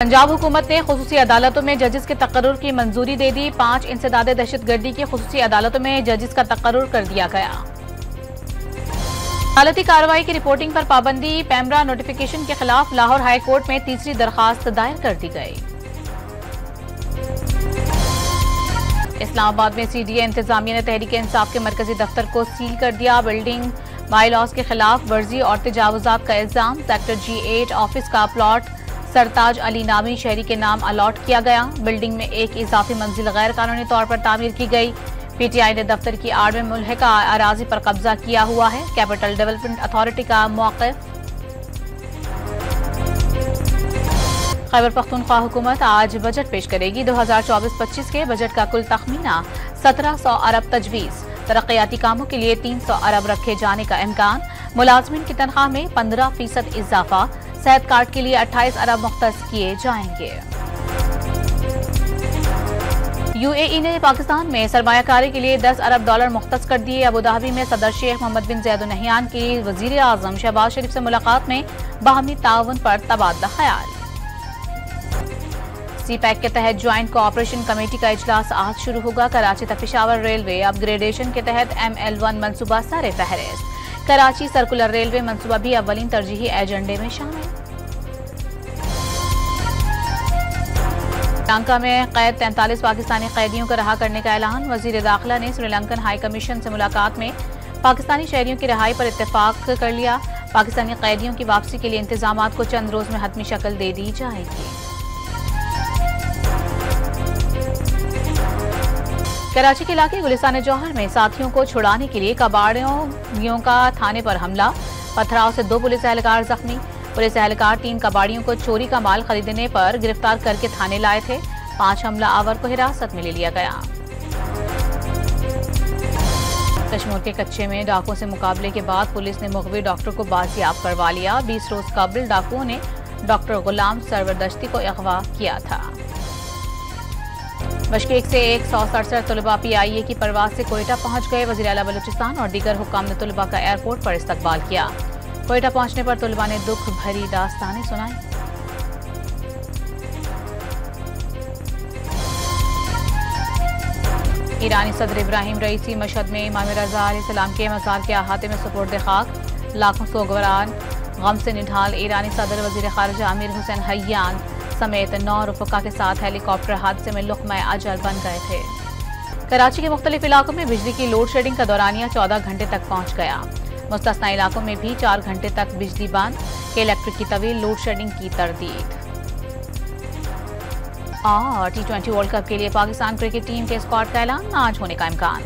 पंजाब हुकूमत ने खुसूसी अदालतों में जजिस के तकर्रुर की मंजूरी दे दी। 5 इंसदादे दहशतगर्दी की खुसूसी अदालतों में जजिस का तकर्रुर कर दिया गया। अदालती कार्रवाई की रिपोर्टिंग पर पाबंदी, पैमरा नोटिफिकेशन के खिलाफ लाहौर हाई कोर्ट में तीसरी दरखास्त दायर कर दी गई। इस्लामाबाद में CDA इंतजामिया ने तहरीक इंसाफ के मरकजी दफ्तर को सील कर दिया। बिल्डिंग बाईलॉज के खिलाफ वर्जी और तजावुजात का इल्जाम। सेक्टर G8 ऑफिस का प्लॉट सरताज अली नामी शहरी के नाम अलॉट किया गया। बिल्डिंग में एक इजाफी मंजिल गैर कानूनी तौर पर तामीर की गई। PTI ने दफ्तर की आड़ में मुल्हिका अराजी पर कब्जा किया हुआ है। कैपिटल डेवलपमेंट अथॉरिटी का मौक़िफ़। खैबर पख्तूनख्वा हुकूमत आज बजट पेश करेगी। 2024-25 के बजट का कुल तखमीना 1700 अरब तजवीज़। तरक्याती कामों के लिए 300 अरब रखे जाने का इम्कान। मुलाजमीन की तनख्वाह में 15% इजाफा। सेहत कार्ड के लिए 28 अरब मुख्तस किए जाएंगे। UAE ने पाकिस्तान में सरमायाकारी के लिए 10 अरब डॉलर मुख्तस कर दिए। अबूधाबी में सदर शेख मोहम्मद बिन ज़ायद अल नहयान की वज़ीर आज़म शहबाज शरीफ से मुलाकात में बाहमी ताउन पर तबादला ख्याल। CPEC के तहत ज्वाइंट कोऑपरेशन कमेटी का इजलास आज शुरू होगा। कराची तक पेशावर रेलवे अपग्रेडेशन के तहत ML1 मंसूबा सरे फहरिस्त। कराची सर्कुलर रेलवे मंसूबा भी अव्वलीन तरजीही एजेंडे में शामिल। श्रीलंका में कैद 43 पाकिस्तानी कैदियों को रहा करने का ऐलान। वजीर दाखिला ने श्रीलंकन हाई कमीशन से मुलाकात में पाकिस्तानी शहरियों की रिहाई पर इत्तेफाक कर लिया। पाकिस्तानी कैदियों की वापसी के लिए इंतजामात को चंद रोज में हतमी शक्ल दे दी जाएगी। कराची के इलाके गुलिस्तान जौहर में साथियों को छुड़ाने के लिए कबाड़ियों का थाने पर हमला। पथराव से 2 पुलिस एहलकार जख्मी। पुलिस एहलकार 3 कबाड़ियों को चोरी का माल खरीदने पर गिरफ्तार करके थाने लाए थे। 5 हमला आवर को हिरासत में ले लिया गया। कश्मीर के कच्चे में डाकुओं से मुकाबले के बाद पुलिस ने मुखबिर डॉक्टर को बाजियाब करवा लिया। 20 रोज कबल डाकुओं ने डॉक्टर गुलाम सरवरदश्ती को अगवा किया था। बशकेक से 167 तलबा PIA की परवाज से कोयटा पहुंच गए। वज़ीर आला बलूचिस्तान और दीगर हुक्काम ने तलबा का एयरपोर्ट पर इस्तकबाल किया। कोयटा पहुंचने पर तलबा ने दुख भरी दास्तानें सुनाई। ईरानी सदर इब्राहिम रईसी मशहद में इमाम रज़ा अलैहिस्सलाम के मज़ार के अहाते में सुपुर्द खाक। लाखों सोगवारान गम से निढाल। ईरानी सदर वज़ीर ख़ारिजा अमीर हुसैन हय्यान समेत 9 रुफ़क़ा के साथ हेलीकॉप्टर हादसे में लुक़्मा अजल बन गए थे। कराची के मुख्तलिफ इलाकों में बिजली की लोड शेडिंग का दौरानिया 14 घंटे तक पहुंच गया। मुस्तस्ना इलाकों में भी 4 घंटे तक बिजली बंद। के इलेक्ट्रिक की तवील लोड शेडिंग की तरदीद। और T20 वर्ल्ड कप के लिए पाकिस्तान क्रिकेट टीम के स्क्वाड का ऐलान आज होने का इम्कान।